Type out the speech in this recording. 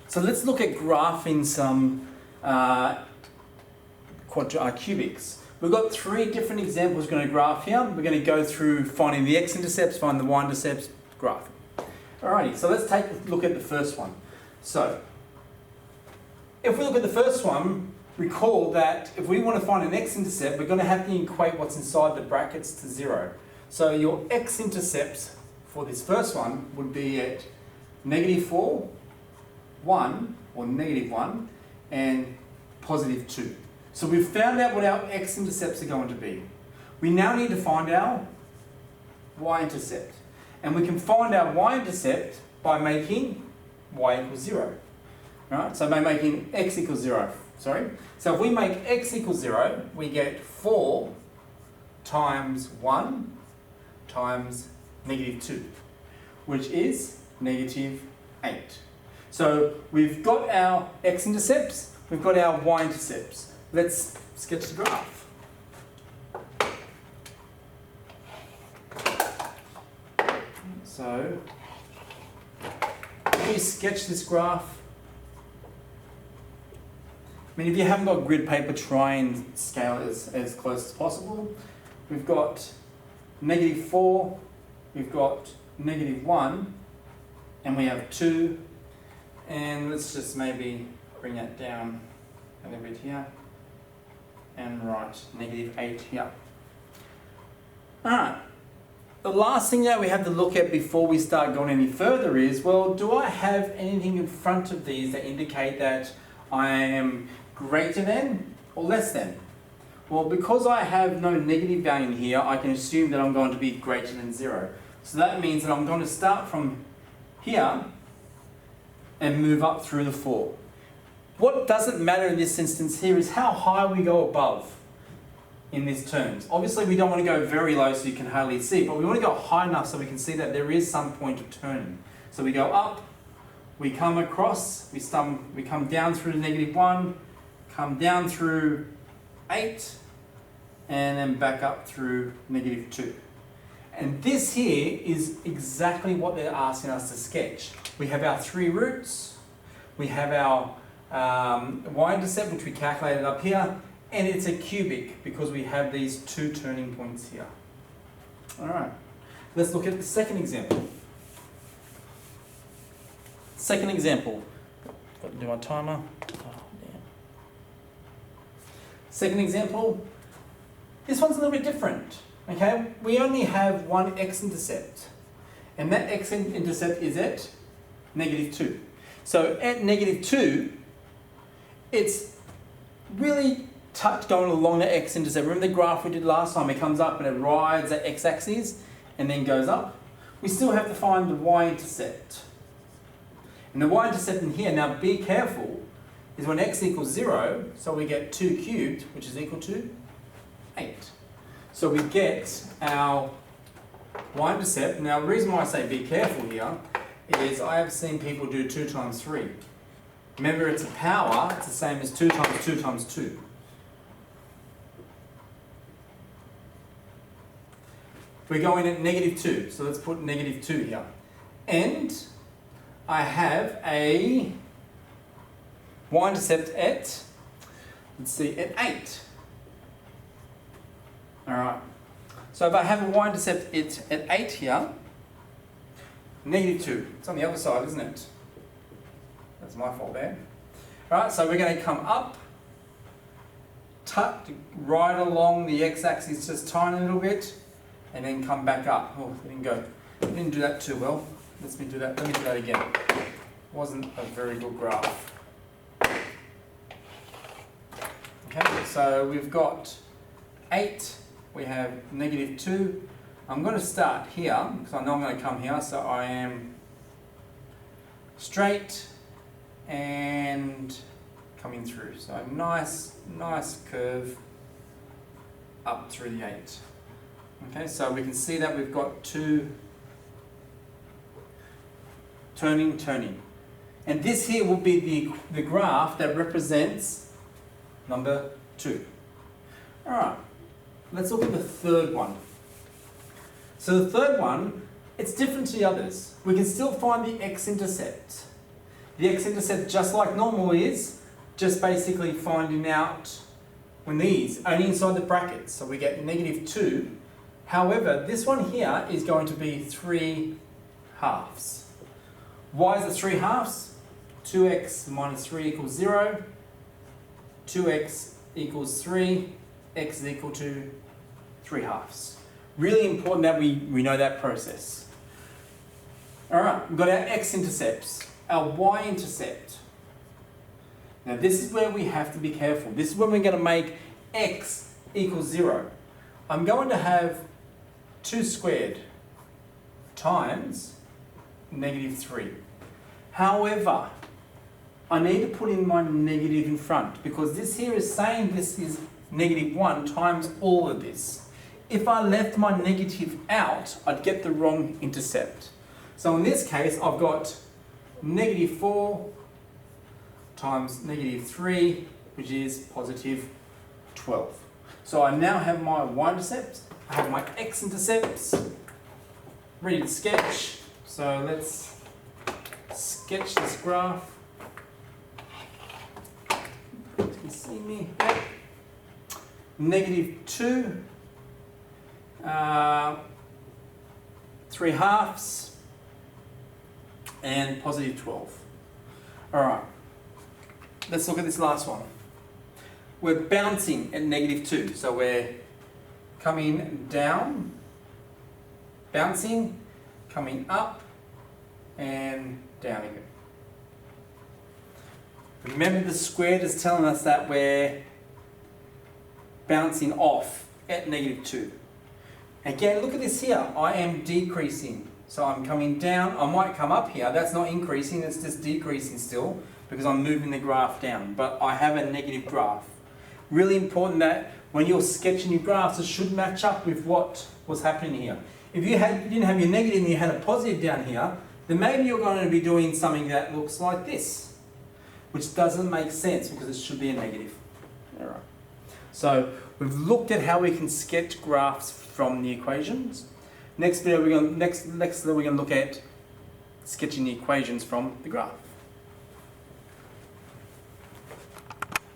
So let's look at graphing some cubics. We've got 3 different examples we're going to graph here. We're going to go through finding the x-intercepts, find the y-intercepts, graphing. Alrighty, so let's take a look at the first one. So, if we look at the first one, recall that if we want to find an x-intercept, we're going to have to equate what's inside the brackets to 0. So your x-intercepts for this first one would be at -4, 1, or -1, and +2. So we've found out what our x-intercepts are going to be. We now need to find our y-intercept. And we can find our y-intercept by making y equals 0. Right? So by making x equals 0, sorry. So if we make x equals 0, we get 4 times 1 times -2, which is -8. So we've got our x-intercepts, we've got our y-intercepts. Let's sketch the graph. So, if we sketch this graph, I mean, if you haven't got grid paper, try and scale it as close as possible. We've got -4, we've got -1, and we have 2. And let's just maybe bring that down a little bit here. And write -8 here. Alright. The last thing that we have to look at before we start going any further is, well, do I have anything in front of these that indicate that I am greater than or less than? Well, because I have no negative value in here, I can assume that I'm going to be greater than 0. So that means that I'm going to start from here and move up through the 4. What doesn't matter in this instance here is how high we go above in these terms. Obviously we don't want to go very low so you can hardly see, but we want to go high enough so we can see that there is some point of turning. So we go up, we come across, we come down through the -1, come down through 8, and then back up through -2. And this here is exactly what they're asking us to sketch. We have our 3 roots, we have our y-intercept, which we calculated up here, and it's a cubic because we have these 2 turning points here. Alright, let's look at the second example. Second example. Got to do my timer. Oh, damn. Second example. This one's a little bit different. Okay, we only have one x-intercept, and that x-intercept is at -2. So at -2, it's really going along the x-intercept. Remember the graph we did last time? It comes up and it rides that x-axis and then goes up. We still have to find the y-intercept. And the y-intercept in here, now be careful, is when x equals 0, so we get 2 cubed, which is equal to 8. So we get our y-intercept. Now the reason why I say be careful here is I have seen people do 2 times 3. Remember, it's a power, it's the same as 2 times 2 times 2. We're going at -2, so let's put -2 here. And I have a y-intercept at, let's see, at 8. Alright, so if I have a y-intercept at 8 here, -2, it's on the other side, isn't it? That's my fault there. Alright, so we're going to come up, right along the x-axis just tiny little bit, and then come back up. Oh, we didn't do that too well. Let me do that again. Wasn't a very good graph. Okay, so we've got 8, we have -2. I'm going to start here, because I know I'm going to come here, so I am straight and coming through. So nice curve up through the 8. Okay, so we can see that we've got 2 turning. And this here will be the graph that represents number 2. Alright, let's look at the third one. So the third one, it's different to the others. We can still find the x-intercept. The x-intercept, just like normal, is just basically finding out when these, only inside the brackets, so we get -2. However, this one here is going to be 3/2. Why is it 3/2? 2x minus 3 equals 0. 2x equals 3. X is equal to 3/2. Really important that we know that process. Alright, we've got our x-intercepts. Our y-intercept. Now this is where we have to be careful. This is when we're going to make x equals 0. I'm going to have 2 squared times -3. However, I need to put in my negative in front because this here is saying this is -1 times all of this. If I left my negative out, I'd get the wrong intercept. So in this case, I've got -4 times -3, which is +12. So I now have my y-intercept, I have my x-intercepts, ready to sketch. So let's sketch this graph. You can see me. Yep. -2, 3/2, and +12. Alright, let's look at this last one. We're bouncing at -2, so we're coming down, bouncing, coming up, and down again. Remember, the squared is telling us that we're bouncing off at -2. Again, look at this here. I am decreasing. So I'm coming down. I might come up here. That's not increasing. It's just decreasing still because I'm moving the graph down. But I have a negative graph. Really important that when you're sketching your graphs, it should match up with what was happening here. If you didn't have your negative and you had a positive down here, then maybe you're going to be doing something that looks like this, which doesn't make sense because it should be a negative. All right. So we've looked at how we can sketch graphs from the equations. Next video we're going to look at sketching the equations from the graph.